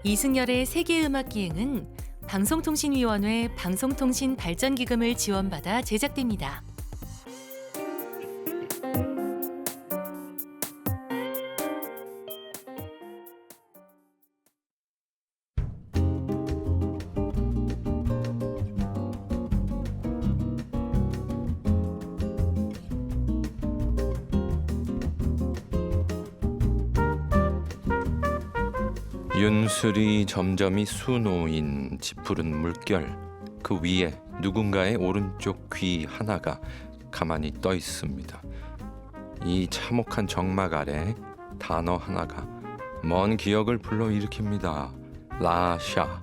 이승열의 세계음악기행은 방송통신위원회 방송통신발전기금을 지원받아 제작됩니다. 윤슬이 점점이 수놓인 짙푸른 물결, 그 위에 누군가의 오른쪽 귀 하나가 가만히 떠 있습니다. 이 참혹한 정막 아래 단어 하나가 먼 기억을 불러일으킵니다. 라샤.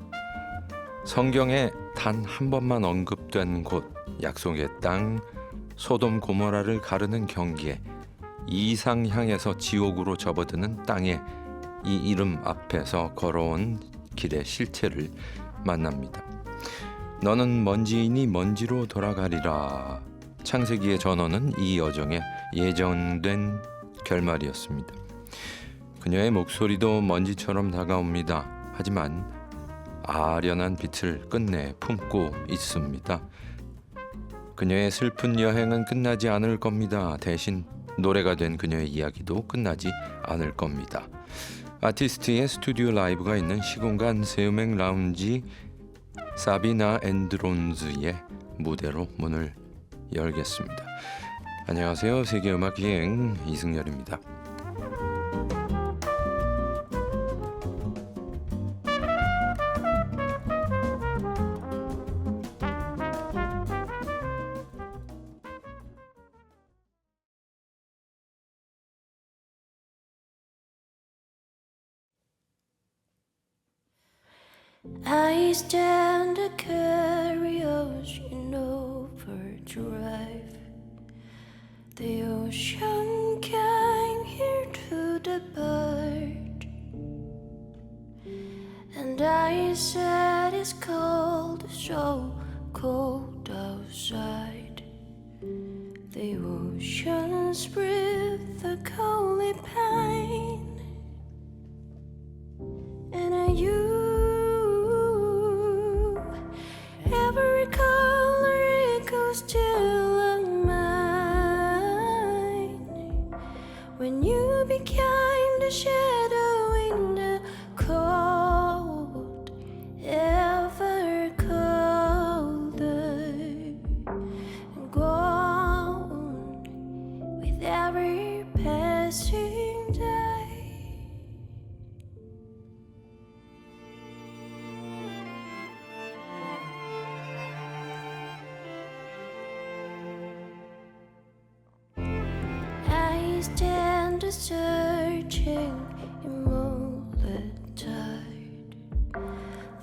성경에 단 한 번만 언급된 곳, 약속의 땅, 소돔 고모라를 가르는 경계에 이상향에서 지옥으로 접어드는 땅에 이 이름 앞에서 걸어온 길의 실체를 만납니다. 너는 먼지이니 먼지로 돌아가리라. 창세기의 전어는 이 여정에 예정된 결말이었습니다. 그녀의 목소리도 먼지처럼 다가옵니다. 하지만 아련한 빛을 끝내 품고 있습니다. 그녀의 슬픈 여행은 끝나지 않을 겁니다. 대신 노래가 된 그녀의 이야기도 끝나지 않을 겁니다. 아티스트의 스튜디오 라이브가 있는 시공간 새음악 라운지 사비나 앤드론즈의 무대로 문을 열겠습니다. 안녕하세요. 세계음악기행 이승열입니다. I stand to carry ocean overdrive. The ocean came here to depart, and I said it's cold, so cold outside. The oceans breathe the coldly pain, and every color echoes still of mine. When you became the shadow in the cold, ever colder, and gone with every passing day. I stand searching in moonlit tide.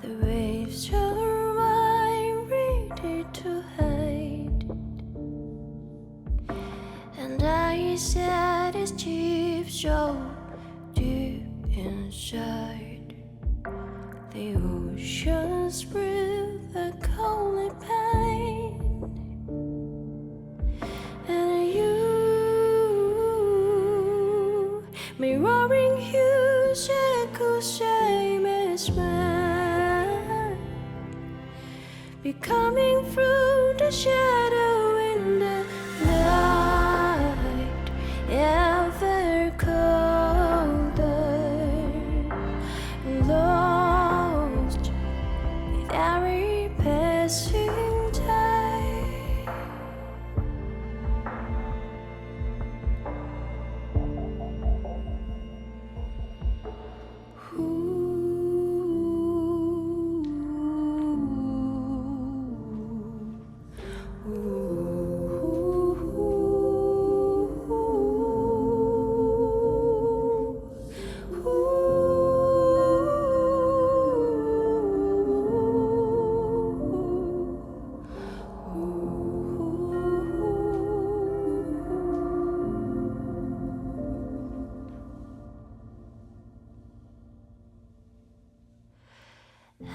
The waves are mine, ready to hide. And I said it's deep, so deep inside. The oceans breathe the coldly pain, and my roaring hues echo same as mine, becoming through the shadow in the night, ever colder, lost with every passing day.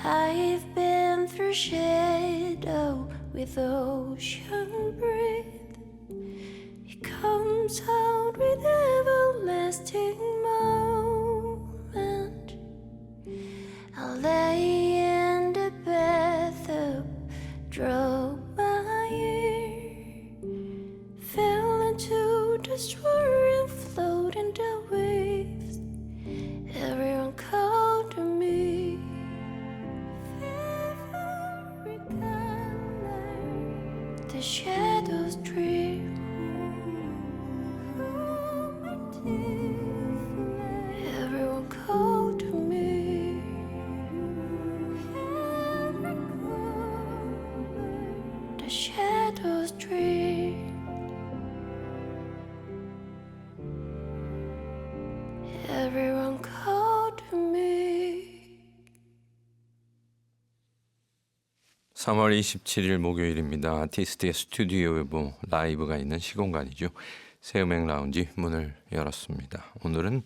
I've been through shadow with ocean breath. It comes out with everlasting moment. Everyone called to me. The shadows dream. Everyone called to me. 3월 27일 목요일입니다. 아티스트의 스튜디오 외부 라이브가 있는 시공간이죠. 새음악 라운지 문을 열었습니다. 오늘은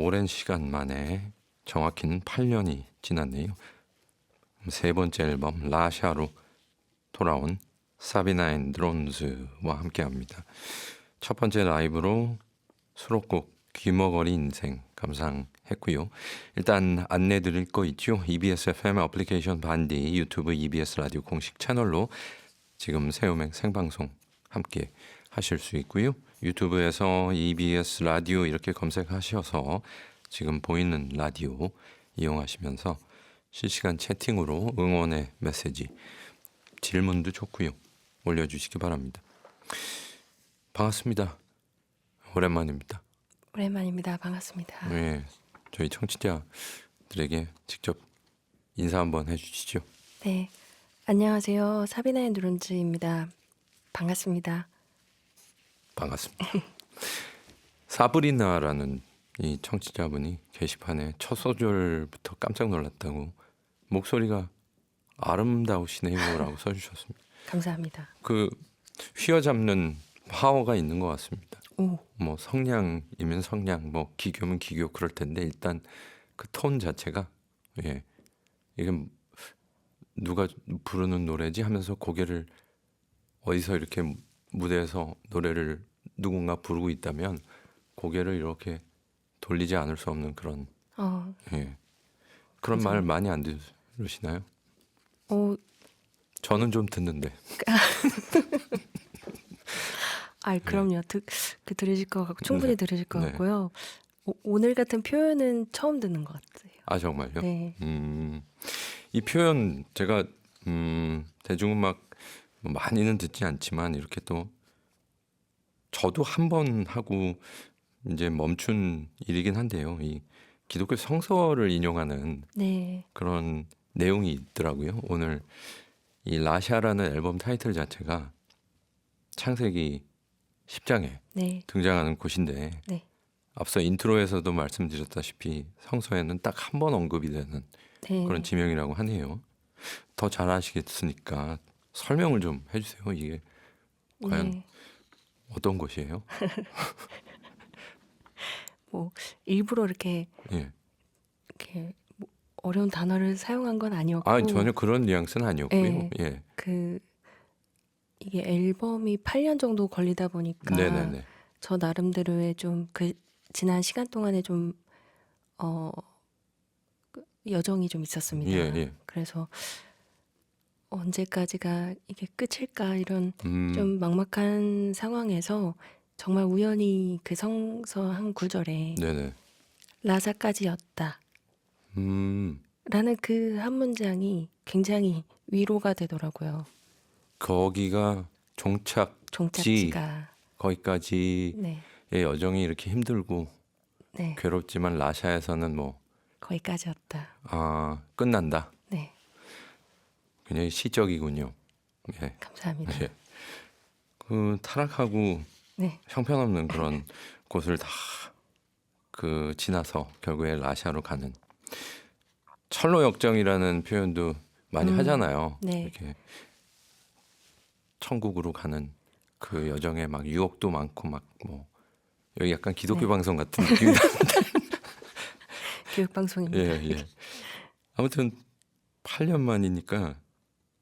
오랜 시간 만에 정확히는 8년이 지났네요. 세 번째 앨범 라샤로 돌아온 사비나 앤 드론즈와 함께합니다. 첫 번째 라이브로 수록곡 귀머거리 인생 감상했고요. 일단 안내드릴 거 있죠. EBS FM 애플리케이션 반디 유튜브 EBS 라디오 공식 채널로 지금 새음악 생방송 함께 하실 수 있고요. 유튜브에서 EBS 라디오 이렇게 검색하셔서 지금 보이는 라디오 이용하시면서 실시간 채팅으로 응원의 메시지, 질문도 좋고요. 올려주시기 바랍니다. 반갑습니다. 오랜만입니다. 오랜만입니다. 반갑습니다. 네, 저희 청취자들에게 직접 인사 한번 해주시죠. 네, 안녕하세요. 사비나 앤 드론즈입니다. 반갑습니다. 반갑습니다. 사브리나라는 이 청취자분이 게시판에 첫 소절부터 깜짝 놀랐다고 목소리가 아름다우시네요라고 써주셨습니다. 감사합니다. 그 휘어잡는 파워가 있는 것 같습니다. 오, 뭐 성량이면 성량, 뭐 기교면 기교 그럴 텐데 일단 그 톤 자체가 이게 누가 부르는 노래지 하면서 고개를 어디서 이렇게 무대에서 노래를 누군가 부르고 있다면 고개를 이렇게 돌리지 않을 수 없는 그런 그런 감사합니다. 말 많이 안 들으시나요? 저는 좀 듣는데. 그럼요. 들으실 것 같고 충분히 들으실 것 네. 같고요. 오늘 같은 표현은 처음 듣는 것 같아요. 아 정말요? 네, 이 표현 제가 대중음악 많이는 듣지 않지만 이렇게 또 저도 한 번 하고 이제 멈춘 일이긴 한데요. 이 기독교 성서를 인용하는 네, 그런 내용이 있더라고요. 오늘 이 라샤라는 앨범 타이틀 자체가 창세기 10장에 네, 등장하는 곳인데 네, 앞서 인트로에서도 말씀드렸다시피 성서에는 딱 한 번 언급이 되는 네. 그런 지명이라고 하네요. 더 잘 아시겠으니까 설명을 좀 해주세요. 이게 과연 네. 어떤 곳이에요? 뭐 일부러 이렇게 예. 뭐 어려운 단어를 사용한 건 아니었고, 전혀 그런 뉘앙스는 아니었고요. 네. 예. 이게 앨범이 8년 정도 걸리다 보니까 네네네. 저 나름대로의 좀 지난 시간 동안에 좀 여정이 좀 있었습니다. 예, 예. 그래서 언제까지가 이게 끝일까 이런 음, 좀 막막한 상황에서 정말 우연히 그 성서 한 구절에 네네. 라사까지였다 음, 라는 그 한 문장이 굉장히 위로가 되더라고요. 거기가 종착지가. 거기까지의 네, 여정이 이렇게 힘들고 네, 괴롭지만 라샤에서는 뭐 거기까지였다. 끝난다. 네, 굉장히 시적이군요. 예. 감사합니다. 예. 그 타락하고 네, 형편없는 그런 곳을 다 지나서 결국에 라샤로 가는 철로 역정이라는 표현도 많이 하잖아요. 네. 이렇게 천국으로 가는 그 여정에 막 유혹도 많고 막 뭐 여기 약간 기독교 네. 방송 같은 느낌이 교육방송입니다. 예. 아무튼 8년 만이니까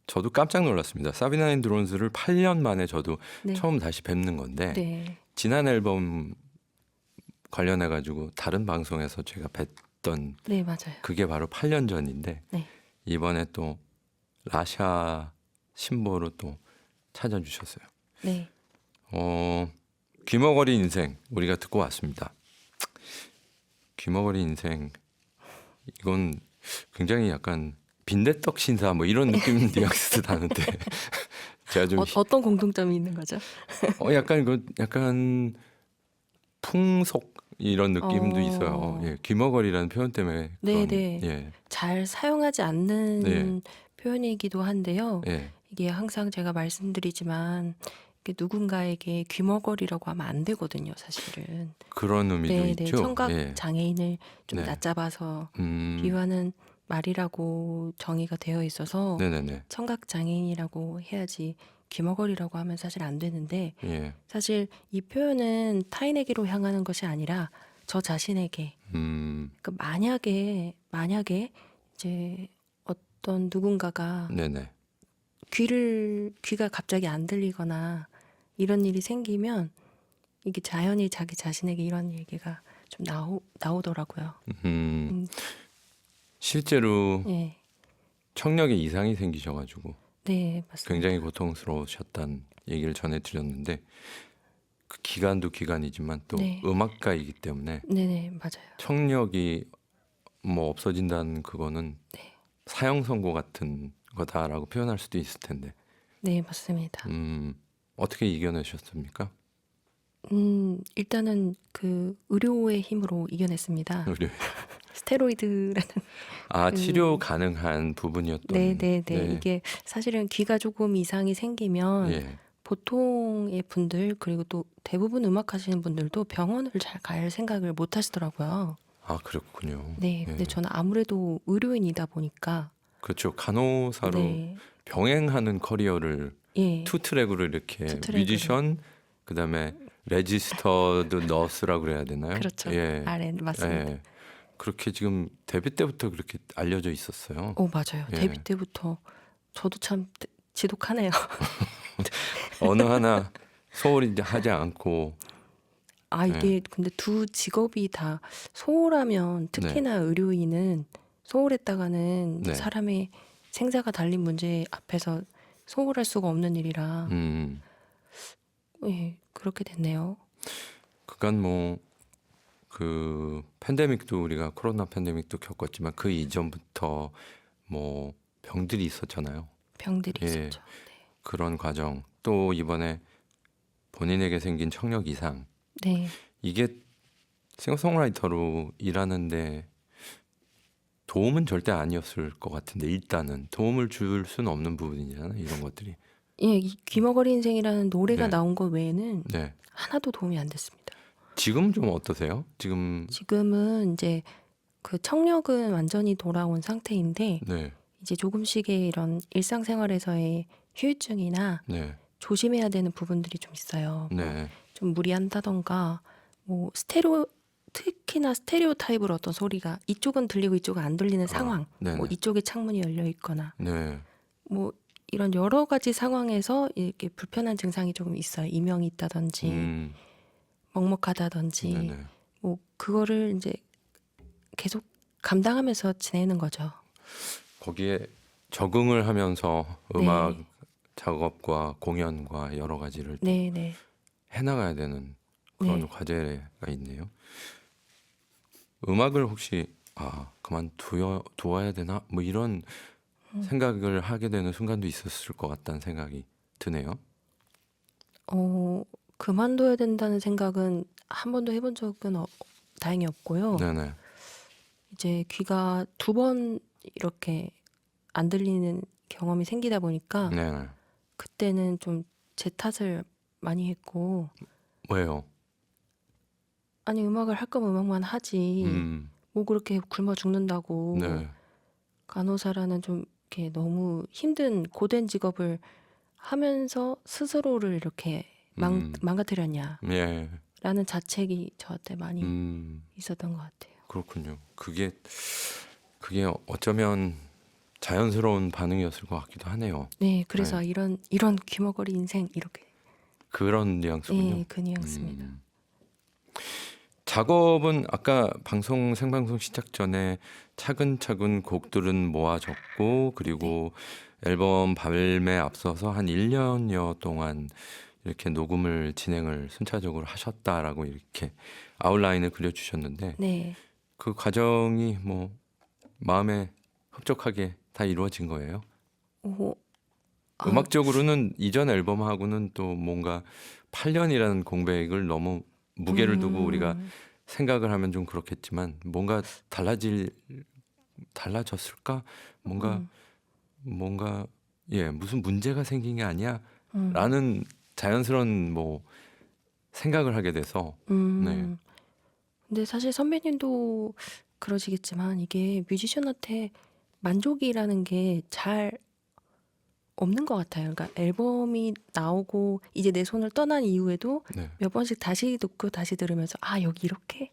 저도 깜짝 놀랐습니다. 사비나 앤 드론즈를 8년 만에 저도 네, 처음 다시 뵙는 건데 네, 지난 앨범 관련해 가지고 다른 방송에서 제가 뵀던 네, 맞아요. 그게 바로 8년 전인데 네, 이번에 또 라샤 신보로 또 찾아주셨어요. 네, 귀머거리 인생 우리가 듣고 왔습니다. 귀머거리 인생 이건 굉장히 약간 빈대떡 신사 뭐 이런 느낌 뉘앙스도 나는데 제가 좀 어떤 공통점이 있는 거죠? 약간 풍속 이런 느낌도 어. 있어요. 예, 귀머거리라는 표현 때문에 그런 네네. 예, 잘 사용하지 않는 네. 표현이기도 한데요. 예, 이게 항상 제가 말씀드리지만 이게 누군가에게 귀머거리라고 하면 안 되거든요, 사실은. 그런 의미도 네네. 있죠. 청각 예, 장애인을 좀 네. 낮잡아서 음, 비유하는 말이라고 정의가 되어 있어서 네네네. 청각 장애인이라고 해야지 귀머거리라고 하면 사실 안 되는데 예, 사실 이 표현은 타인에게로 향하는 것이 아니라 저 자신에게 그러니까 만약에 이제 어떤 누군가가 네네. 귀가 갑자기 안 들리거나 이런 일이 생기면 이게 자연히 자기 자신에게 이런 얘기가 좀 나오더라고요. 음, 실제로 예. 청력에 이상이 생기셔가지고 네, 맞습니다. 굉장히 고통스러우셨다는 얘기를 전해드렸는데 그 기간도 기간이지만 또 네. 음악가이기 때문에 네네, 맞아요. 청력이 뭐 없어진다는 그거는 네. 사형 선고 같은 거다라고 표현할 수도 있을 텐데 네, 맞습니다. 어떻게 이겨내셨습니까? 일단은 그 의료의 힘으로 이겨냈습니다. 의료 스테로이드라는 아 그- 치료 가능한 부분이었던 네네네. 네. 이게 사실은 귀가 조금 이상이 생기면 예. 보통의 분들 그리고 또 대부분 음악 하시는 분들도 병원을 잘 갈 생각을 못 하시더라고요. 아 그렇군요. 네, 근데 예. 저는 아무래도 의료인이다 보니까 그렇죠. 간호사로 네, 병행하는 커리어를 예, 투 트랙으로 이렇게 투 트랙으로. 뮤지션 그다음에 레지스터드 너스라고 그래야 되나요? 그렇죠. 예. RN 맞습니다. 예. 그렇게 지금 데뷔 때부터 그렇게 알려져 있었어요. 맞아요. 예. 데뷔 때부터 저도 참 지독하네요. 어느 하나 소홀히 하지 않고 아, 이게 근데 두 직업이 다 소홀하면 특히나 의료인은 소홀했다가는 네. 사람의 생사가 달린 문제 앞에서 소홀할 수가 없는 일이라 예, 그렇게 됐네요. 그간 뭐 그 팬데믹도 우리가 코로나 팬데믹도 겪었지만 그 이전부터 뭐 병들이 있었잖아요. 병들이 예. 있었죠. 그런 과정 또 이번에 본인에게 생긴 청력 이상 네. 이게 싱어송라이터로 일하는데 도움은 절대 아니었을 것 같은데 일단은 도움을 줄 수는 없는 부분이잖아요. 이런 것들이. 예, 이 귀머거리 인생이라는 노래가 네. 나온 것 외에는 네. 하나도 도움이 안 됐습니다. 지금 좀 어떠세요? 지금 지금은 이제 그 청력은 완전히 돌아온 상태인데 네. 이제 조금씩의 이런 일상생활에서의 후유증이나 네. 조심해야 되는 부분들이 좀 있어요. 뭐 네. 좀 무리한다던가 뭐 특히나 스테레오 타입으로 어떤 소리가 이쪽은 들리고 이쪽은 안 들리는 상황, 네네. 뭐 이쪽에 창문이 열려 있거나 네. 뭐 이런 여러 가지 상황에서 이렇게 불편한 증상이 조금 있어요. 이명이 있다든지 먹먹하다든지 네네. 뭐 그거를 이제 계속 감당하면서 지내는 거죠. 거기에 적응을 하면서 음악 네. 작업과 공연과 여러 가지를 또 네, 네. 해나가야 되는 그런 네. 과제가 있네요. 음악을 혹시 두어야 되나 뭐 이런 생각을 하게 되는 순간도 있었을 것 같다는 생각이 드네요. 그만둬야 된다는 생각은 한 번도 해본 적은 다행히 없고요. 네네. 이제 귀가 2번 이렇게 안 들리는 경험이 생기다 보니까 네네. 그때는 좀 제 탓을 많이 했고 왜요? 아니 음악을 할 거면 음악만 하지 뭐 그렇게 굶어 죽는다고 네. 간호사라는 좀 이렇게 너무 힘든 고된 직업을 하면서 스스로를 이렇게 망가뜨렸냐라는 예. 자책이 저한테 많이 있었던 것 같아요. 그렇군요. 그게 어쩌면 자연스러운 반응이었을 것 같기도 하네요. 네, 그래서 이런 귀머거리 인생 이렇게 그런 뉘앙스군요. 네, 그 뉘앙스입니다. 작업은 아까 생방송 시작 전에 차근차근 곡들은 모아졌고 그리고 앨범 발매 앞서서 한 1년여 동안 이렇게 녹음을 진행을 순차적으로 하셨다라고 이렇게 아웃라인을 그려주셨는데 네. 그 과정이 뭐 마음에 흡족하게 다 이루어진 거예요? 음악적으로는 이전 앨범하고는 또 뭔가 8년이라는 공백을 너무 무게를 두고 우리가 생각을 하면 좀 그렇겠지만 뭔가 달라졌을까? 뭔가 무슨 문제가 생긴 게 아니야? 라는 자연스러운 뭐 생각을 하게 돼서 네. 근데 사실 선배님도 그러시겠지만 이게 뮤지션한테 만족이라는 게 잘 없는 것 같아요. 그러니까 앨범이 나오고 이제 내 손을 떠난 이후에도 네. 몇 번씩 다시 듣고 다시 들으면서 아 여기 이렇게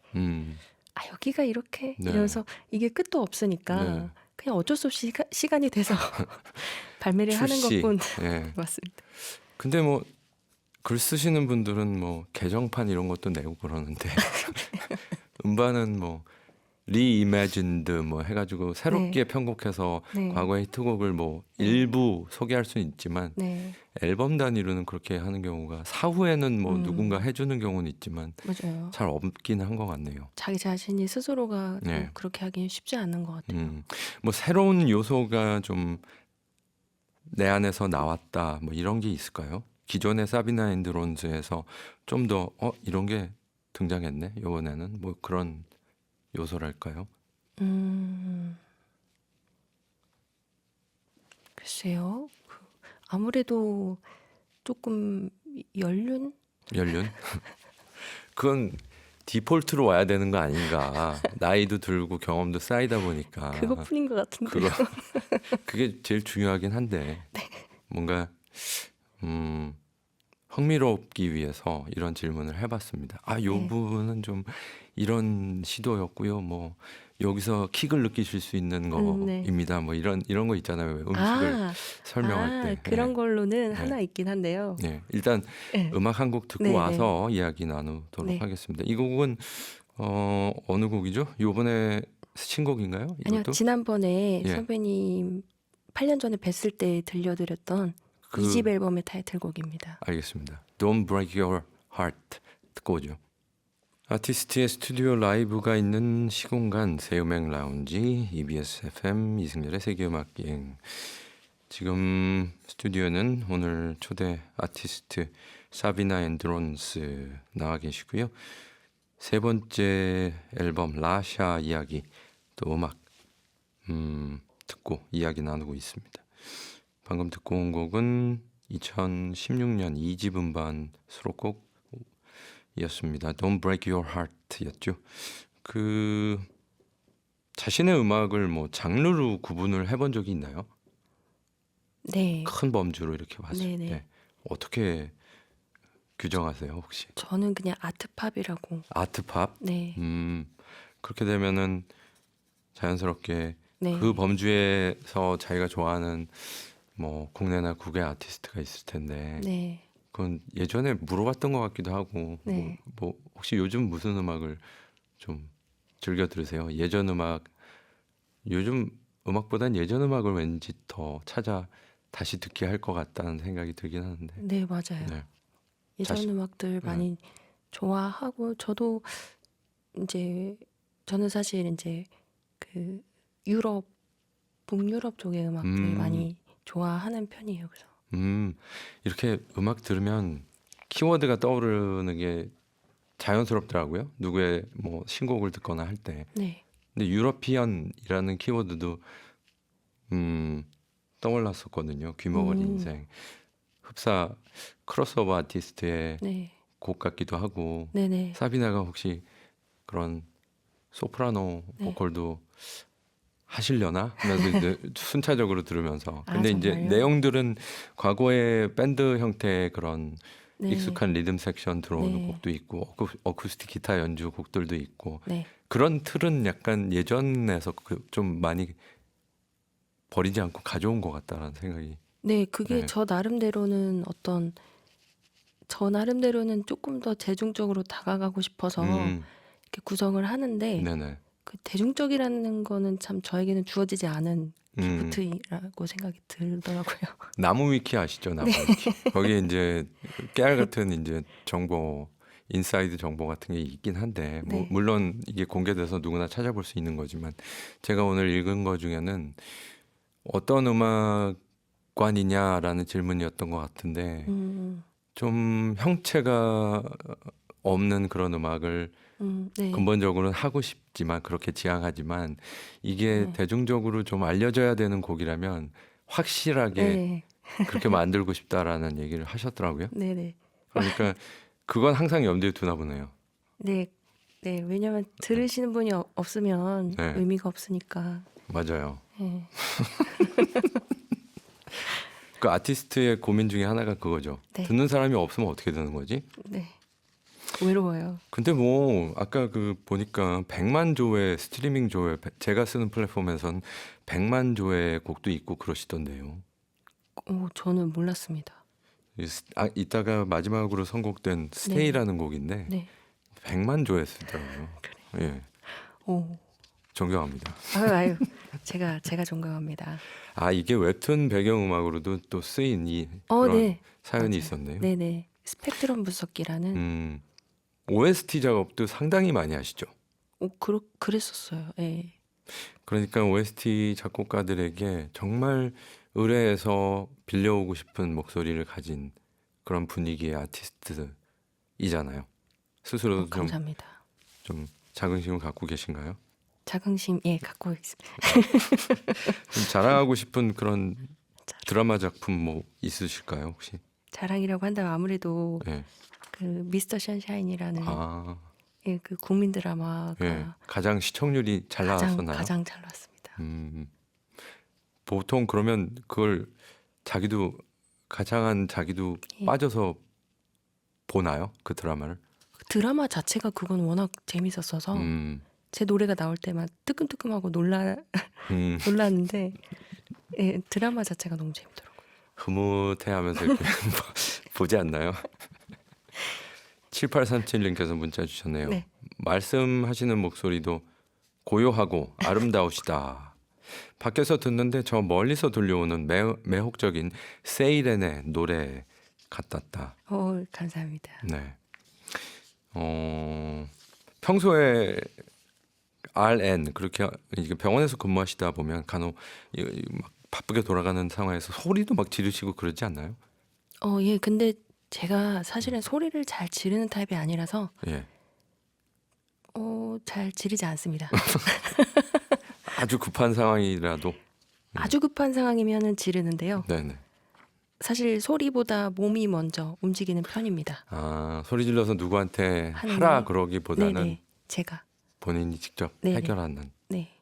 아 여기가 이렇게 네. 이러면서 이게 끝도 없으니까 네. 그냥 어쩔 수 없이 시간이 돼서 발매를 하는 출시. 것뿐 예. 맞습니다. 근데 뭐 글 쓰시는 분들은 뭐 개정판 이런 것도 내고 그러는데 음반은 뭐 리이매진드 뭐 해가지고 새롭게 편곡해서 네. 과거의 히트곡을 뭐 일부 소개할 수는 있지만 네, 앨범 단위로는 그렇게 하는 경우가 사후에는 뭐 음. 누군가 해주는 경우는 있지만 맞아요. 잘 없긴 한 것 같네요. 자기 자신이 스스로가 좀 네. 그렇게 하기는 쉽지 않은 것 같아요. 뭐 새로운 요소가 좀 내 안에서 나왔다 뭐 이런 게 있을까요? 기존의 사비나 앤드 론즈에서 좀 더 이런 게 등장했네 이번에는 뭐 그런 요소랄까요? 글쎄요. 아무래도 조금 연륜? 그건 디폴트로 와야 되는 거 아닌가? 나이도 들고 경험도 쌓이다 보니까 그것뿐인 것 같은데. 그게 제일 중요하긴 한데 뭔가 흥미롭기 위해서 이런 질문을 해봤습니다. 요 네. 부분은 좀 이런 시도였고요. 뭐 여기서 킥을 느끼실 수 있는 네. 거입니다. 뭐 이런 거 있잖아요. 왜 음식을 설명할 때 그런 걸로는 네. 하나 있긴 한데요. 네, 일단 네. 음악 한 곡 듣고 네, 와서 이야기 나누도록 네. 하겠습니다. 이 곡은 어느 곡이죠? 요번에 신곡인가요? 아니요, 이것도? 지난번에 예. 선배님 8년 전에 뵀을 때 들려드렸던 그- 2집 앨범의 타이틀곡입니다. 알겠습니다. Don't Break Your Heart 듣고 오죠. 아티스트의 스튜디오 라이브가 있는 시공간 새음악 라운지 EBS FM 이승열의 세계음악여행. 지금 스튜디오는 오늘 초대 아티스트 사비나 앤드론스 나와 계시고요. 세 번째 앨범 라샤 이야기 또 음악 듣고 이야기 나누고 있습니다. 방금 듣고 온 곡은 2016년 2집 음반 수록곡이었습니다. Don't Break Your Heart였죠. 그 자신의 음악을 뭐 장르로 구분을 해본 적이 있나요? 네. 큰 범주로 이렇게 봤을 네네. 때 어떻게 규정하세요 혹시? 저는 그냥 아트팝이라고. 아트팝? 네. 그렇게 되면은 자연스럽게 네. 그 범주에서 자기가 좋아하는 뭐 국내나 국외 아티스트가 있을 텐데 네. 그건 예전에 물어봤던 것 같기도 하고 네. 뭐 혹시 요즘 무슨 음악을 좀 즐겨 들으세요? 예전 음악 요즘 음악보단 예전 음악을 왠지 더 찾아 다시 듣게 할 것 같다는 생각이 들긴 하는데 네, 맞아요. 네. 예전 자신- 음악들 많이 좋아하고 저도 이제 저는 사실 이제 그 유럽 북유럽 쪽의 음악들 많이 좋아하는 편이에요. 그래서 이렇게 음악 들으면 키워드가 떠오르는 게 자연스럽더라고요. 누구의 뭐 신곡을 듣거나 할 때. 네. 근데 유러피언이라는 키워드도 떠올랐었거든요. 귀머거리 인생. 흡사 크로스오버 아티스트의 네. 곡 같기도 하고 네네. 사비나가 혹시 그런 소프라노 네. 보컬도 하시려나 하면서 이제 순차적으로 들으면서 근데 이제 정말요? 내용들은 과거의 밴드 형태의 그런 네. 익숙한 리듬 섹션 들어오는 네. 곡도 있고 어쿠스틱 기타 연주 곡들도 있고 네. 그런 틀은 약간 예전에서 좀 많이 버리지 않고 가져온 것 같다라는 생각이 네, 그게 네. 저 나름대로는 조금 더 대중적으로 다가가고 싶어서 이렇게 구성을 하는데 네네 그 대중적이라는 거는 참 저에게는 주어지지 않은 음, 기프트라고 생각이 들더라고요. 나무 위키 아시죠? 나무 위키 거기에 이제 깨알 같은 이제 정보 인사이드 정보 같은 게 있긴 한데 뭐 네. 물론 이게 공개돼서 누구나 찾아볼 수 있는 거지만 제가 오늘 읽은 거 중에는 어떤 음악관이냐라는 질문이었던 것 같은데 좀 형체가 없는 그런 음악을 네. 근본적으로는 하고 싶지만 그렇게 지향하지만 이게 네. 대중적으로 좀 알려져야 되는 곡이라면 확실하게 네. 그렇게 만들고 싶다라는 얘기를 하셨더라고요. 네네. 그러니까 그건 항상 염두에 두나 보네요. 네. 네. 왜냐면 들으시는 분이 없으면 네. 의미가 없으니까. 맞아요. 네. 그 아티스트의 고민 중에 하나가 그거죠. 네. 듣는 사람이 없으면 어떻게 되는 거지? 네. 외로워요. 근데 뭐 아까 그 보니까 100만 조회 스트리밍 조회 제가 쓰는 플랫폼에선 100만 조회 곡도 있고 그러시던데요. 저는 몰랐습니다. 이따가 마지막으로 선곡된 스테이라는 곡인데 네. 100만 조회 쓰더라고요. 예, 오. 존경합니다. 아유. 제가 존경합니다. 아 이게 웹툰 배경음악으로도 또 쓰인 이 그런 네. 사연이 맞아요. 있었네요. 네네. 스펙트럼 분석기라는 OST 작업도 상당히 많이 하시죠. 그랬었어요. 예. 그러니까 OST 작곡가들에게 정말 의뢰해서 빌려오고 싶은 목소리를 가진 그런 분위기의 아티스트이잖아요. 스스로도 좀 감사합니다. 자긍심을 갖고 계신가요? 자긍심 갖고 있습니다. 좀 자랑하고 싶은 그런 드라마 작품 뭐 있으실까요 혹시? 자랑이라고 한다면 아무래도 예. 그 미스터 션샤인이라는 아, 그 국민 드라마가 예. 가장 시청률이 잘 나왔었나요? 가장 잘 나왔습니다. 보통 그러면 그걸 자기도 가장한 자기도 예. 빠져서 보나요? 그 드라마를? 드라마 자체가 그건 워낙 재밌었어서 제 노래가 나올 때만 뜨끔뜨끔하고 놀랐는데 드라마 자체가 너무 재밌더라고요. 흐뭇해하면서 이렇게 보지 않나요? 7837님께서 문자 주셨네요. 네. 말씀하시는 목소리도 고요하고 아름다우시다. 밖에서 듣는데 저 멀리서 들려오는 매혹적인 세이렌의 노래 같았다. 감사합니다. 네. 평소에 RN 그렇게 이게 병원에서 근무하시다 보면 간혹 막 바쁘게 돌아가는 상황에서 소리도 막 지르시고 그러지 않나요? 예. 근데 제가 사실은 소리를 잘 지르는 타입이 아니라서 예. 잘 지르지 않습니다. 아주 급한 상황이라도. 아주 급한 상황이면은 지르는데요. 네네. 사실 소리보다 몸이 먼저 움직이는 편입니다. 아 소리 질러서 누구한테 하는데, 하라 그러기보다는 네네. 제가. 본인이 직접 네네. 해결하는. 네.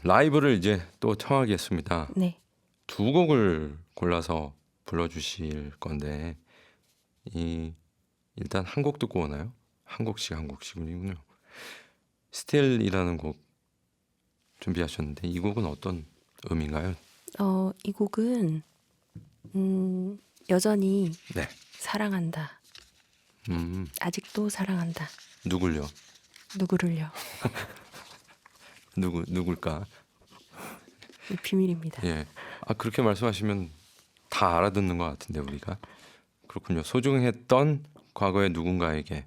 라이브를 이제 또 청하겠습니다. 네. 두 곡을 골라서 불러주실 건데 일단 한 곡 듣고 오나요? 한 곡씩이군요. 스틸이라는 곡 준비하셨는데 이 곡은 어떤 의미인가요? 이 곡은 여전히 네. 사랑한다. 아직도 사랑한다. 누굴요? 누구를요? 누굴까? 비밀입니다. 예. 그렇게 말씀하시면 다 알아듣는 것 같은데 우리가 그렇군요. 소중했던 과거의 누군가에게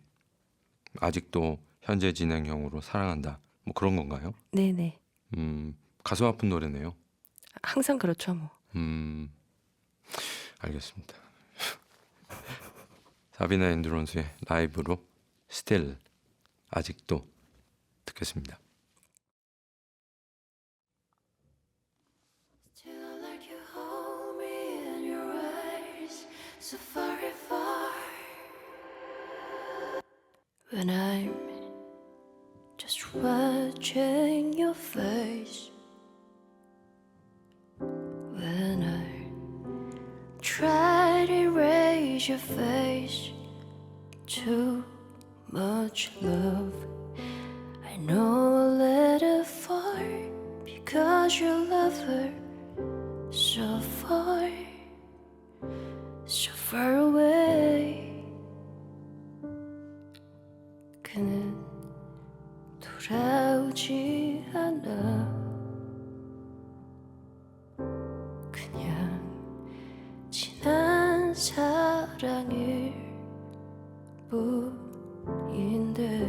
아직도 현재 진행형으로 사랑한다. 뭐 그런 건가요? 네네. 가슴 아픈 노래네요. 항상 그렇죠 뭐. 알겠습니다. 사비나 앤드론스의 라이브로 Still 아직도 듣겠습니다. Still like you hold me in your eyes, so far apart. When I'm just watching your face, when I try to erase your face, too much love. I know I let it fall because you love her so far, so far away. 그는 돌아오지 않아. 그냥 지난 사랑일 뿐인데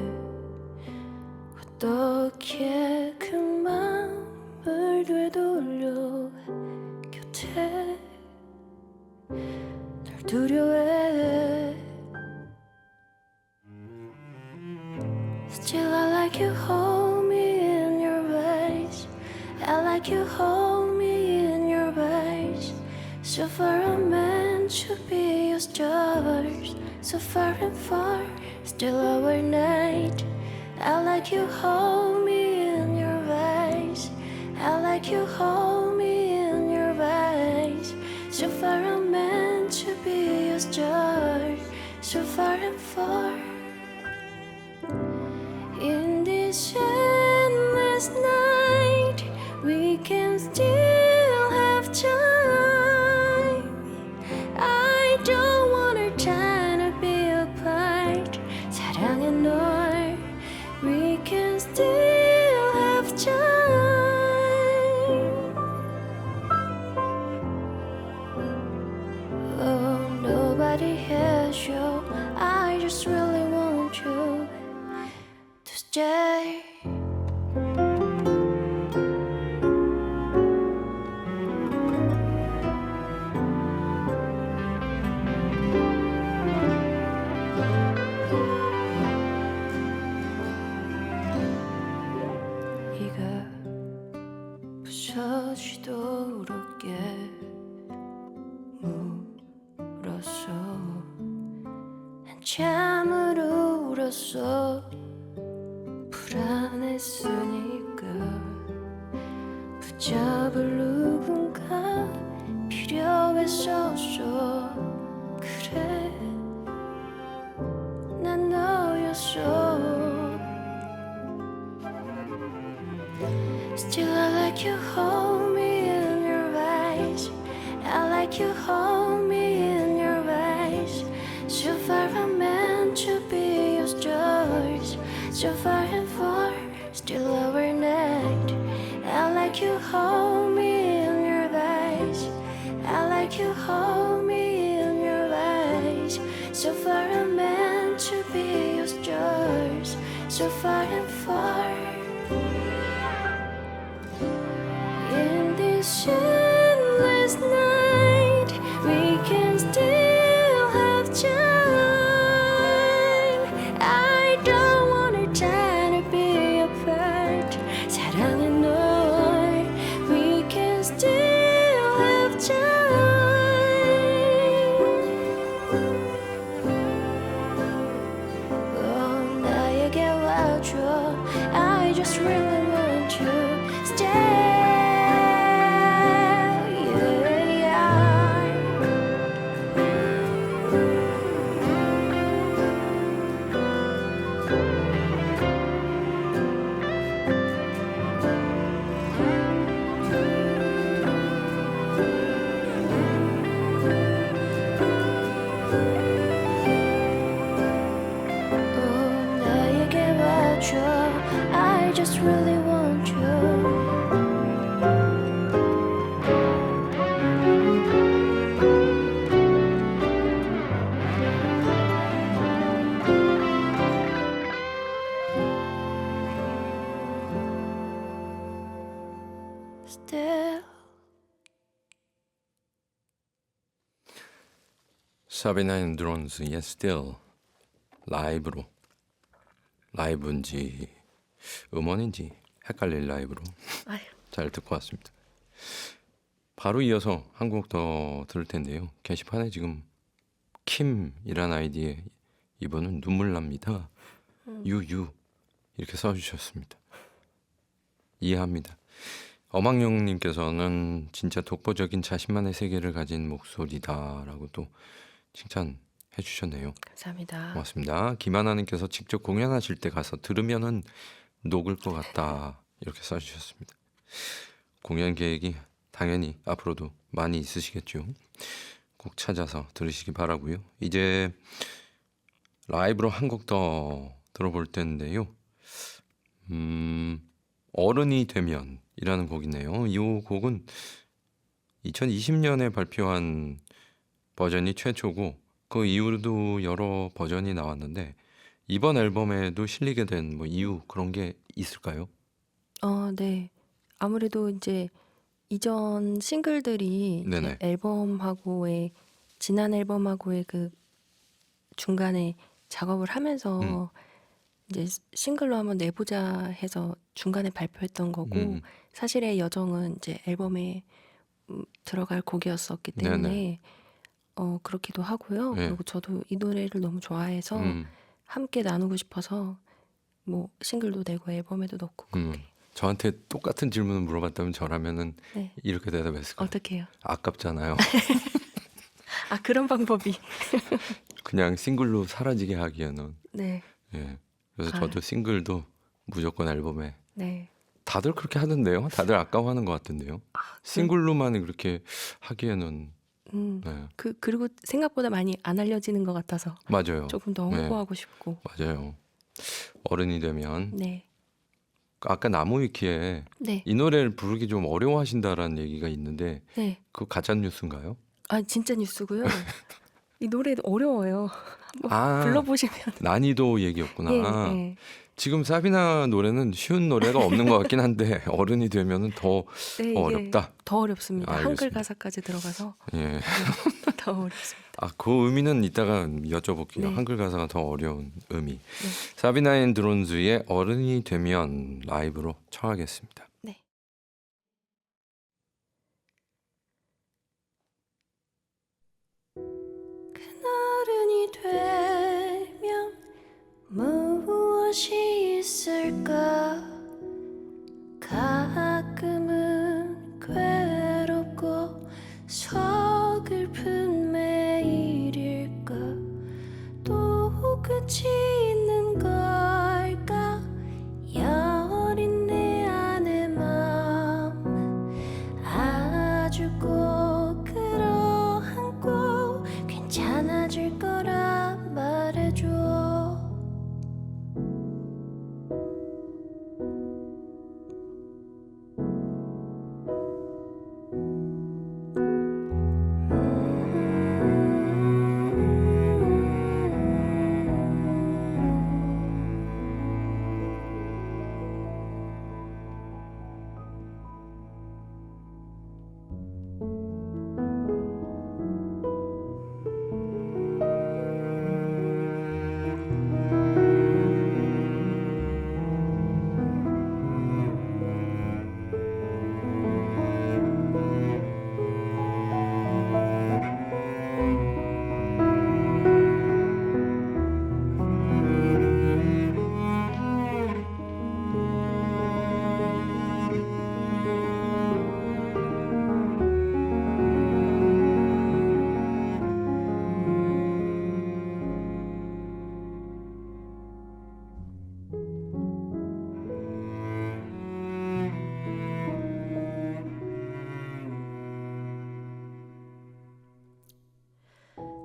어떻게 그 마음을 되돌려 곁에 널 두려워해. Still I like you hold me in your ways. I like you hold me in your ways. So far I'm meant to be your stars. So far and far, still our night. I like you hold me in your ways. I like you hold me in your ways. So far I'm meant to be your stars. So far and far. In this endless night, we can still have time. I don't want our time to be apart. 사랑해 널. We can still have time. Oh, nobody has you. I just really want you to stay. 이가 부서지도록 울었어. 한참으로 울었어. 불안했으니까 붙잡을 누군가 필요했었어. 그래 난 너였어. Still I like you hold me in your eyes. I like you hold me in your eyes. So far I'm meant to be your stars. So far and far, still our night. I like you hold me in your eyes. I like you hold me in your eyes. So far I'm meant to be your stars. So far and far. In this endless night, we can still have time. I don't want our time to be apart. 사랑해 널. We can still have time. Oh, 나에게 와줘. I just really want you to stay. 나에게 와줘. I just really want you. Still. 사비나 앤 드론스의 Still 라이브로, 라이브인지 음원인지 헷갈릴 라이브로 아휴. 잘 듣고 왔습니다. 바로 이어서 한 곡 더 들을 텐데요. 게시판에 지금 킴이란 아이디에 이분은 눈물 납니다. 유유 이렇게 써주셨습니다. 이해합니다. 어망용님께서는 진짜 독보적인 자신만의 세계를 가진 목소리다라고 또 칭찬해 주셨네요. 감사합니다. 고맙습니다. 김하나님께서 직접 공연하실 때 가서 들으면은 녹을 것 같다 이렇게 써주셨습니다. 공연 계획이 당연히 앞으로도 많이 있으시겠죠. 꼭 찾아서 들으시기 바라고요. 이제 라이브로 한 곡 더 들어볼 텐데요. 어른이 되면 이라는 곡이네요. 이 곡은 2020년에 발표한 버전이 최초고 그 이후로도 여러 버전이 나왔는데 이번 앨범에도 실리게 된 뭐 이유 그런 게 있을까요? 네. 아무래도 이제 이전 싱글들이 이제 네네. 앨범하고의 지난 앨범하고의 그 중간에 작업을 하면서 이제 싱글로 한번 내보자 해서 중간에 발표했던 거고 음. 사실의 여정은 이제 앨범에 들어갈 곡이었었기 때문에 네네. 그렇기도 하고요. 예. 그리고 저도 이 노래를 너무 좋아해서 함께 나누고 싶어서 뭐 싱글도 내고 앨범에도 넣고 그렇게. 저한테 똑같은 질문을 물어봤다면 저라면은 네. 이렇게 대답했을 거예요. 어떻게 해요? 아깝잖아요. 아, 그런 방법이. 그냥 싱글로 사라지게 하기에는. 네. 예. 그래서 아. 저도 싱글도 무조건 앨범에. 네. 다들 그렇게 하던데요. 다들 아까워하는 것 같은데요. 싱글로만 그렇게 하기에는. 네. 그리고 생각보다 많이 안 알려지는 것 같아서 맞아요. 조금 더 네. 홍보하고 싶고. 맞아요. 어른이 되면 네. 아까 나무위키에 네. 이 노래를 부르기 좀 어려워하신다라는 얘기가 있는데 네. 그거 가짜 뉴스인가요? 아, 진짜 뉴스고요. 이 노래 어려워요. 아, 불러보시면. 난이도 얘기였구나. 예, 예. 지금 사비나 노래는 쉬운 노래가 없는 것 같긴 한데 어른이 되면은 더 네, 이게 어렵다. 더 어렵습니다. 한글 알겠습니다. 가사까지 들어가서 예. 더 어렵습니다. 아, 그 의미는 이따가 여쭤볼게요. 네. 한글 가사가 더 어려운 의미. 사비나 앤 드론즈의 어른이 되면 라이브로 청하겠습니다. 네. 어른이 되면 무엇이 있을까? 가끔은 괴롭고 서글픈 매일일까? 또 끝이 있는 걸까? 여린 내 안의 맘 아주 꼭 끌어안고 괜찮아질 거라 말해줘.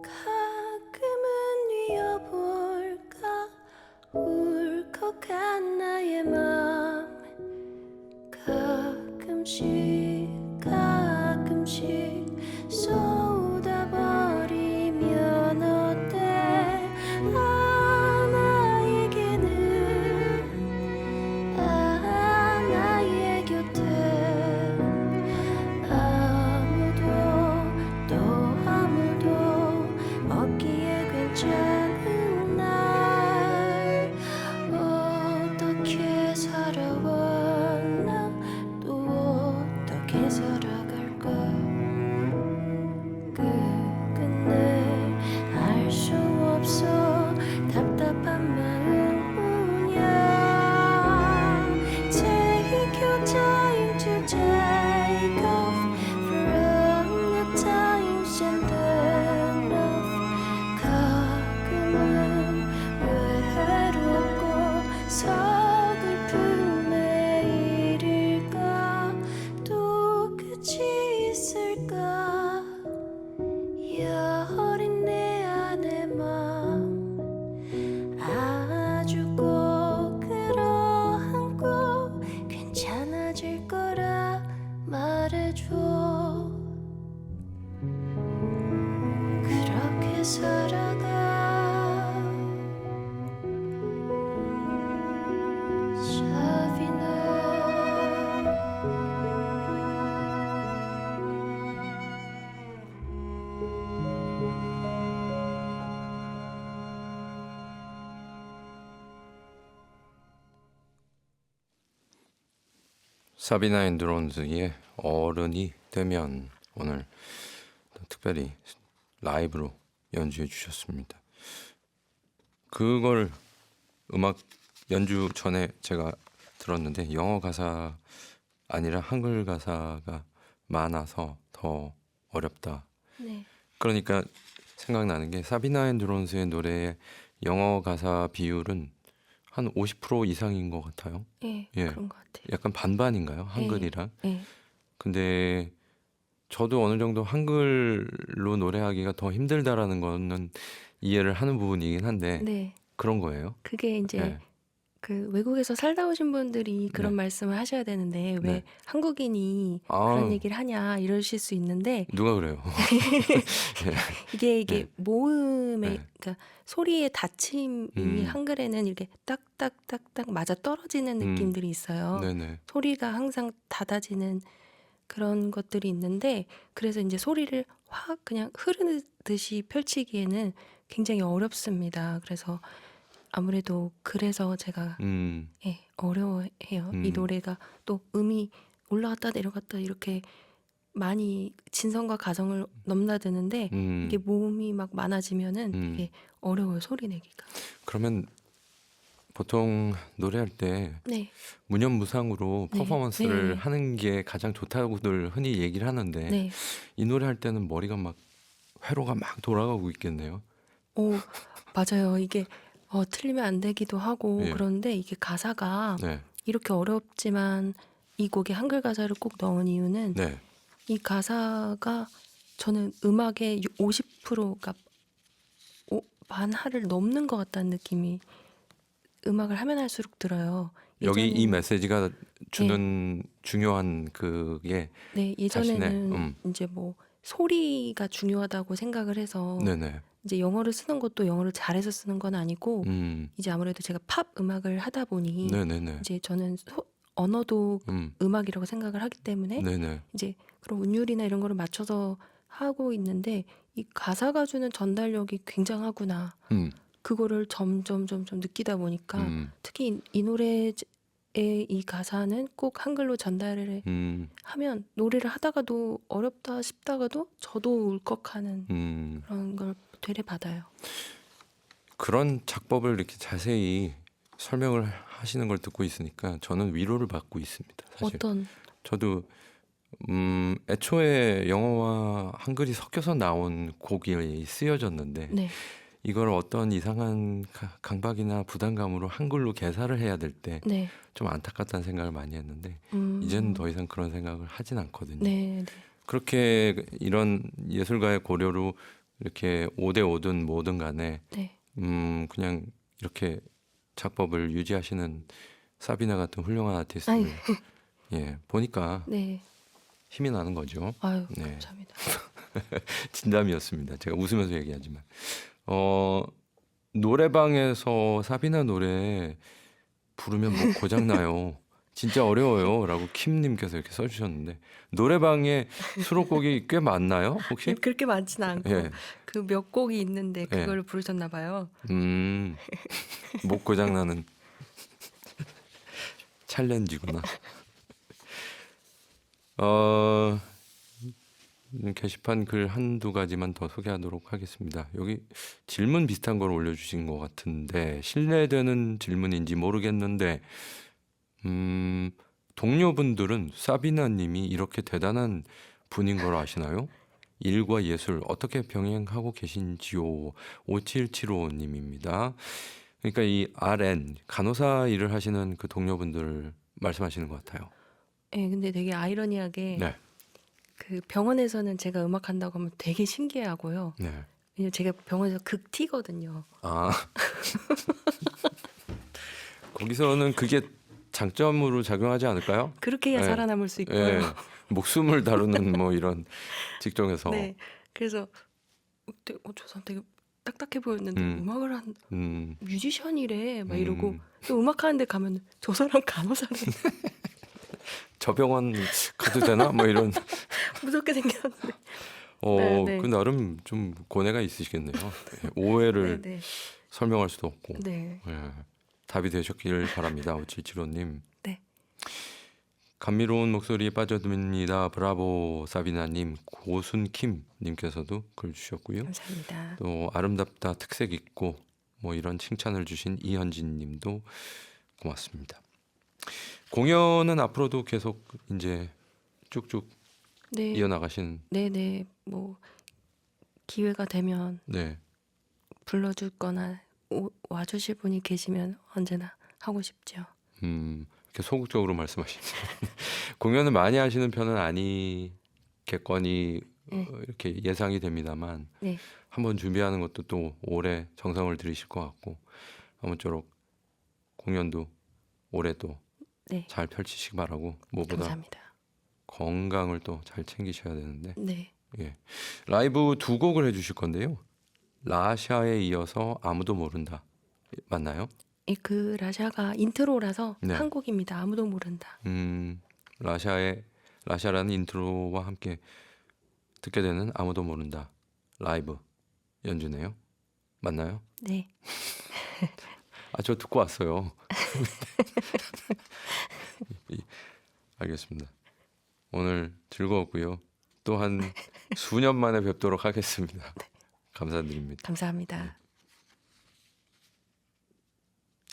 가끔은 뉘어볼까 울컥한 나의 맘 가끔씩 쏟아버리면 어때? 아, 나에게는 나의 곁에 아무도 또 아무도 없기에 괜찮은 날 어떻게 살아왔나 또 사비나 앤드론즈의 어른이 되면 오늘 특별히 라이브로 연주해 주셨습니다. 그걸 음악 연주 전에 제가 들었는데 영어 가사 아니라 한글 가사가 많아서 더 어렵다. 네. 그러니까 생각나는 게 사비나 앤드론스의 노래의 영어 가사 비율은 한 50% 이상인 것 같아요. 예, 예. 그런 것 같아요. 약간 반반인가요? 한글이랑? 예. 근데 저도 어느 정도 한글로 노래하기가 더 힘들다라는 거는 이해를 하는 부분이긴 한데 네. 그런 거예요. 그게 이제 네. 그 외국에서 살다 오신 분들이 그런 네. 말씀을 하셔야 되는데 왜 네. 한국인이 아, 그런 얘기를 하냐 이러실 수 있는데 누가 그래요? 이게 네. 모음의 네. 그러니까 소리의 닫힘이 한글에는 이렇게 딱딱딱딱 맞아 떨어지는 느낌들이 있어요. 네네. 소리가 항상 닫아지는 그런 것들이 있는데 그래서 이제 소리를 확 그냥 흐르듯이 펼치기에는 굉장히 어렵습니다. 그래서 아무래도 그래서 제가 예, 어려워해요. 이 노래가 또 음이 올라갔다 내려갔다 이렇게 많이 진성과 가성을 넘나드는데 이게 모음이 막 많아지면은 이게 어려워요. 소리 내기가. 그러면 보통 노래할 때 네. 무념무상으로 네. 퍼포먼스를 네. 하는 게 가장 좋다고들 흔히 얘기를 하는데 네. 이 노래 할 때는 머리가 막 회로가 막 돌아가고 있겠네요. 오, 맞아요. 이게 틀리면 안 되기도 하고 예. 그런데 이게 가사가 네. 이렇게 어렵지만 이 곡에 한글 가사를 꼭 넣은 이유는 네. 이 가사가 저는 음악의 50%가 반하를 넘는 것 같다는 느낌이 음악을 하면 할수록 들어요. 여기 이 예전에는- 메시지가 주는 중요한 그게 네, 자신의, 예전에는 이제 뭐 소리가 중요하다고 생각을 해서 네네. 이제 영어를 쓰는 것도 영어를 잘해서 쓰는 건 아니고 이제 아무래도 제가 팝 음악을 하다 보니 네네네. 이제 저는 언어도 음악이라고 생각을 하기 때문에 네네. 이제 그런 운율이나 이런 거를 맞춰서 하고 있는데 이 가사가 주는 전달력이 굉장하구나. 그거를 점점 느끼다 보니까 특히 이 노래의 이 가사는 꼭 한글로 전달을 하면 노래를 하다가도 어렵다 싶다가도 저도 울컥하는 그런 걸 되레받아요. 그런 작법을 이렇게 자세히 설명을 하시는 걸 듣고 있으니까 저는 위로를 받고 있습니다. 사실 어떤 저도 애초에 영어와 한글이 섞여서 나온 곡이 쓰여졌는데 네. 이걸 어떤 이상한 강박이나 부담감으로 한글로 개사를 해야 될 때 좀 네. 안타깝다는 생각을 많이 했는데 이제는 더 이상 그런 생각을 하진 않거든요. 네. 그렇게 이런 예술가의 고려로 이렇게 5대 5든 뭐든 간에 네. 그냥 이렇게 작법을 유지하시는 사비나 같은 훌륭한 아티스트를 예, 보니까 네. 힘이 나는 거죠. 아유, 네. 감사합니다. 진담이었습니다. 제가 웃으면서 얘기하지만 노래방에서 사비나 노래 부르면 뭐 고장 나요. 진짜 어려워요. 라고 킴님께서 이렇게 써주셨는데 노래방에 수록곡이 꽤 많나요? 혹시? 그렇게 많지는 않고 예. 그 몇 곡이 있는데 그걸 예. 부르셨나 봐요. 목 고장 나는 챌린지구나. 게시판 글 한두 가지만 더 소개하도록 하겠습니다. 여기 질문 비슷한 걸 올려주신 것 같은데 신뢰되는 질문인지 모르겠는데 동료분들은 사비나님이 이렇게 대단한 분인 걸 아시나요? 일과 예술 어떻게 병행하고 계신지요? 5775님입니다. 그러니까 이 RN 간호사 일을 하시는 그 동료분들 말씀하시는 것 같아요. 예, 근데 되게 아이러니하게 네, 그 병원에서는 제가 음악 한다고 하면 되게 신기해하고요. 네. 왜냐면 제가 병원에서 극티거든요. 아 거기서는 그게 장점으로 작용하지 않을까요? 그렇게 해야 네. 살아남을 수 있고요. 예, 목숨을 다루는 뭐 이런 직종에서 네, 그래서 저 사람 되게 딱딱해 보였는데 음악을 한 뮤지션이래 막 이러고 또 음악하는데 가면 저 사람 간호사래 저 병원 가도 되나? 뭐 이런 무섭게 생겼는데. 네, 네. 그 나름 좀 고뇌가 있으시겠네요. 예, 오해를 네, 설명할 수도 없고 네. 예, 답이 되셨길 바랍니다. 5775님. 네. 감미로운 목소리에 빠져듭니다. 브라보 사비나님, 고순킴님께서도 글 주셨고요. 감사합니다. 또 아름답다, 특색 있고 뭐 이런 칭찬을 주신 이현진님도 고맙습니다. 공연은 앞으로도 계속 이제 쭉쭉 네, 이어나가신. 네네. 뭐 기회가 되면 네. 불러주거나 와주실 분이 계시면 언제나 하고 싶죠. 이렇게 소극적으로 말씀하시네요. 공연을 많이 하시는 편은 아니겠거니 네. 이렇게 예상이 됩니다만 네, 한번 준비하는 것도 또 오래 정성을 들이실 것 같고 아무쪼록 공연도 올해 또 네. 잘 펼치시기 바라고 무엇보다 감사합니다. 건강을 또 잘 챙기셔야 되는데 네, 예. 라이브 2곡을 해주실 건데요. 라샤에 이어서 아무도 모른다 맞나요? 그 라샤가 인트로라서 네. 한 곡입니다. 아무도 모른다. 라샤라는 인트로와 함께 듣게 되는 아무도 모른다 라이브 연주네요. 맞나요? 네, 저 듣고 왔어요. 알겠습니다. 오늘 즐거웠고요. 또 한 수년 만에 뵙도록 하겠습니다. 감사드립니다. 감사합니다.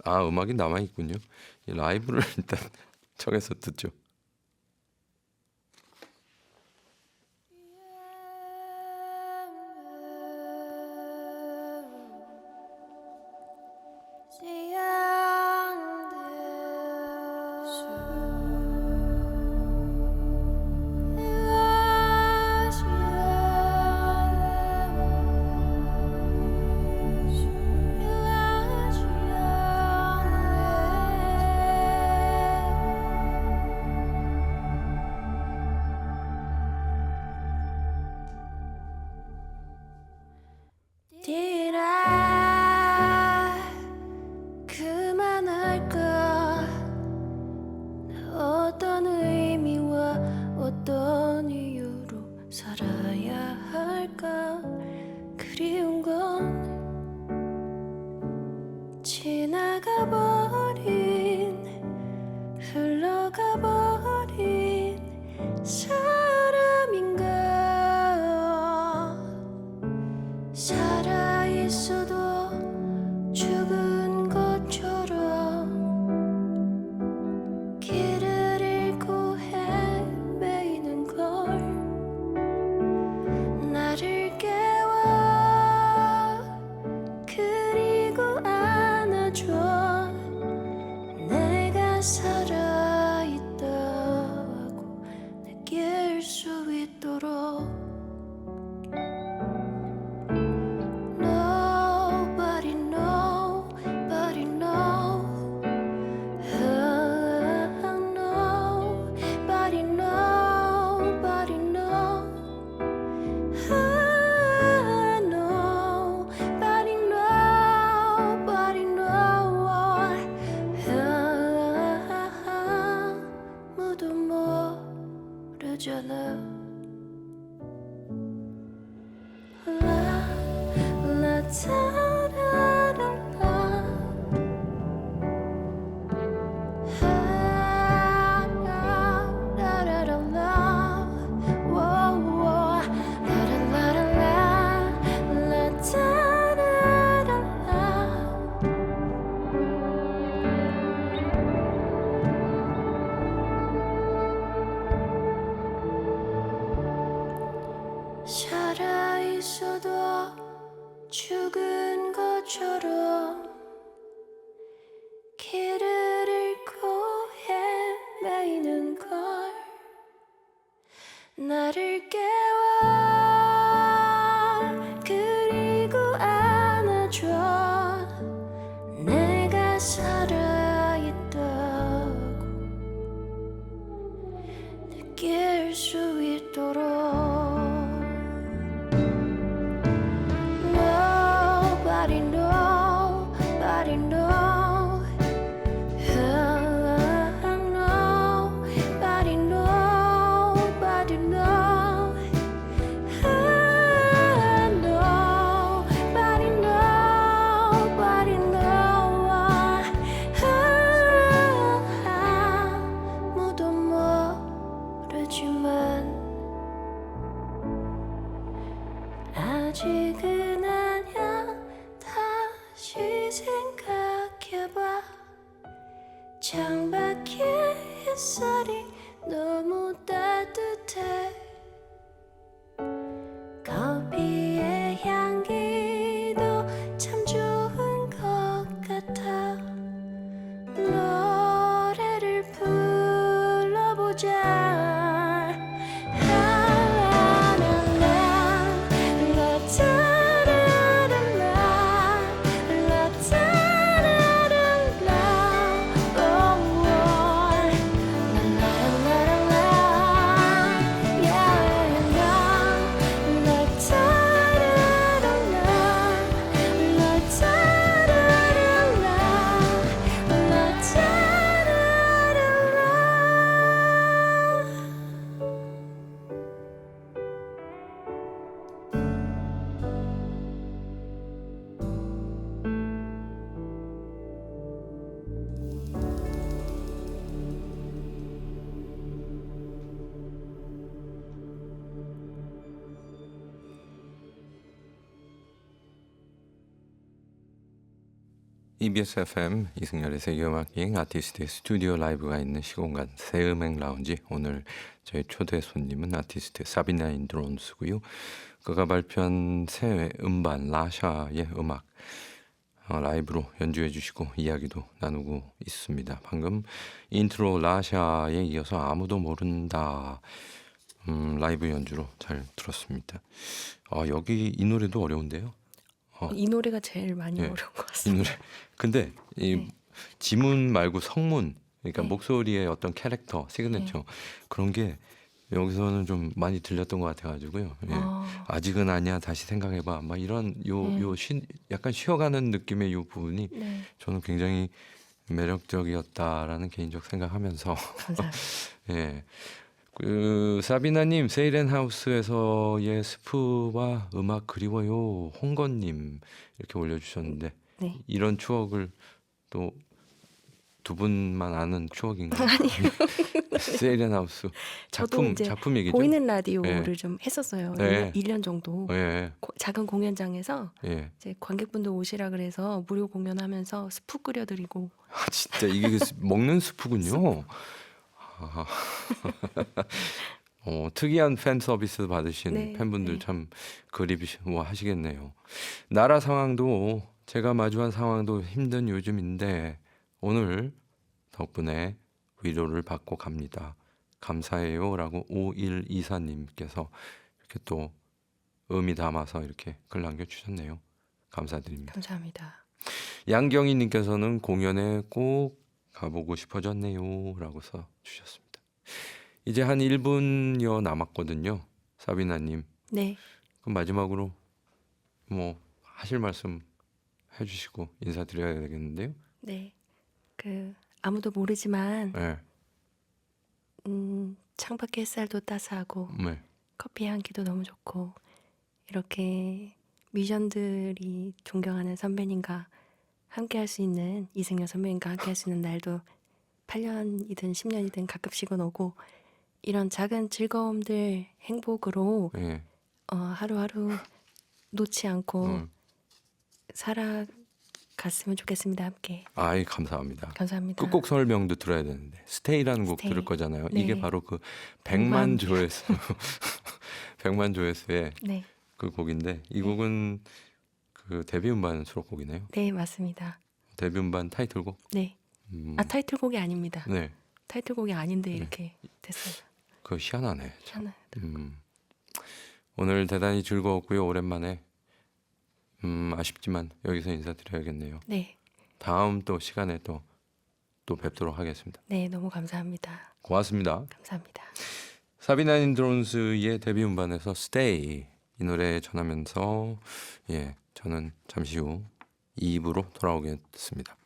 음악이 남아있군요. 이 라이브를 일단 청해서 듣죠. Did I 그만할까? 나 어떤 의미와 어떤 이유로 살아야 할까? 그리운 건 지나가버린 흘러가버린 사람인가? 살아있어도 죽은 것처럼 길을 잃고 헤매이는 걸 나를 깨워 그리고 안아줘 내가 살아있다고 느낄 수 있도록 Nobody, nobody know. Nobody, nobody know. Nobody, nobody know. 아무도 모르잖아. 살아있어도 죽은 것처럼 길을 잃고 헤매이는 걸 나를 깨워 그리고 안아줘 내가 살아있다고 느낄 수 있도록 Nobody, nobody know. 창밖에 햇살이 너무 따뜻해 커피의 향기도 참 좋은 것 같아 노래를 불러보자 EBS FM 이승열의 세계음악여행 아티스트의 스튜디오 라이브가 있는 시공간 새음악 라운지. 오늘 저희 초대 손님은 아티스트 사비나 인드론스고요. 그가 발표한 새 음반 라샤의 음악 라이브로 연주해 주시고 이야기도 나누고 있습니다. 방금 인트로 라샤에 이어서 아무도 모른다 라이브 연주로 잘 들었습니다. 여기 이 노래도 어려운데요. 이 노래가 제일 많이 네. 어려운 것 이 같습니다. 노래 근데 이 네. 지문 말고 성문, 그러니까 네. 목소리의 어떤 캐릭터, 시그니처 그런 게 여기서는 좀 많이 들렸던 것 같아가지고요. 예. 아직은 아니야, 다시 생각해봐, 막 이런 약간 쉬어가는 느낌의 요 부분이 네. 저는 굉장히 매력적이었다라는 개인적 생각하면서 감사합니다. 예. 그 사비나님 세이렌하우스에서의 스프와 음악 그리워요 홍건님 이렇게 올려주셨는데 네. 이런 추억을 또 두 분만 아는 추억인가요? 세이렌하우스 저도 이제 작품 얘기죠? 보이는 라디오를 네. 좀 했었어요. 네. 1년 정도. 예, 작은 공연장에서 예. 이제 관객분들 오시라 그래서 무료 공연하면서 스프 끓여드리고 진짜 이게 먹는 스프군요. 특이한 팬 서비스 받으신 네, 팬분들 네. 참 그리워하시겠네요. 나라 상황도 제가 마주한 상황도 힘든 요즘인데 오늘 덕분에 위로를 받고 갑니다. 감사해요라고 5124님께서 이렇게 또 의미 담아서 이렇게 글 남겨주셨네요. 감사드립니다. 감사합니다. 양경희님께서는 공연에 꼭 가보고 싶어졌네요라고 써주셨습니다. 이제 한 1분여 남았거든요. 사비나님. 네. 그럼 마지막으로 뭐 하실 말씀 해주시고 인사드려야 되겠는데요. 네. 아무도 모르지만 네, 창밖의 햇살도 따스하고 네. 커피 향기도 너무 좋고 이렇게 뮤지션들이 존경하는 선배님과 함께 할 수 있는 이승열 선배님과 함께 할 수 있는 날도 8년이든 10년이든 가끔씩은 오고 이런 작은 즐거움들 행복으로 네. 하루하루 놓지 않고 살아갔으면 좋겠습니다. 함께. 아이 감사합니다. 감사합니다. 끝곡 설명도 들어야 되는데 스테이라는 곡 스테이. 들을 거잖아요. 네. 이게 바로 그 100만 100만 조회수 100만 조회수의 네. 그 곡인데 이 곡은 그 데뷔 음반 수록곡이네요. 네, 맞습니다. 데뷔 음반 타이틀곡. 네. 타이틀곡이 아닙니다. 네. 타이틀곡이 아닌데 이렇게 됐어요. 그 희한하네. 참. 하나. 오늘 대단히 즐거웠고요. 오랜만에 아쉽지만 여기서 인사드려야겠네요. 네. 다음 또 시간에 또 뵙도록 하겠습니다. 네, 너무 감사합니다. 고맙습니다. 감사합니다. 사비나 인드론스의 데뷔 음반에서 Stay 이 노래 전하면서 저는 잠시 후 2부로 돌아오겠습니다.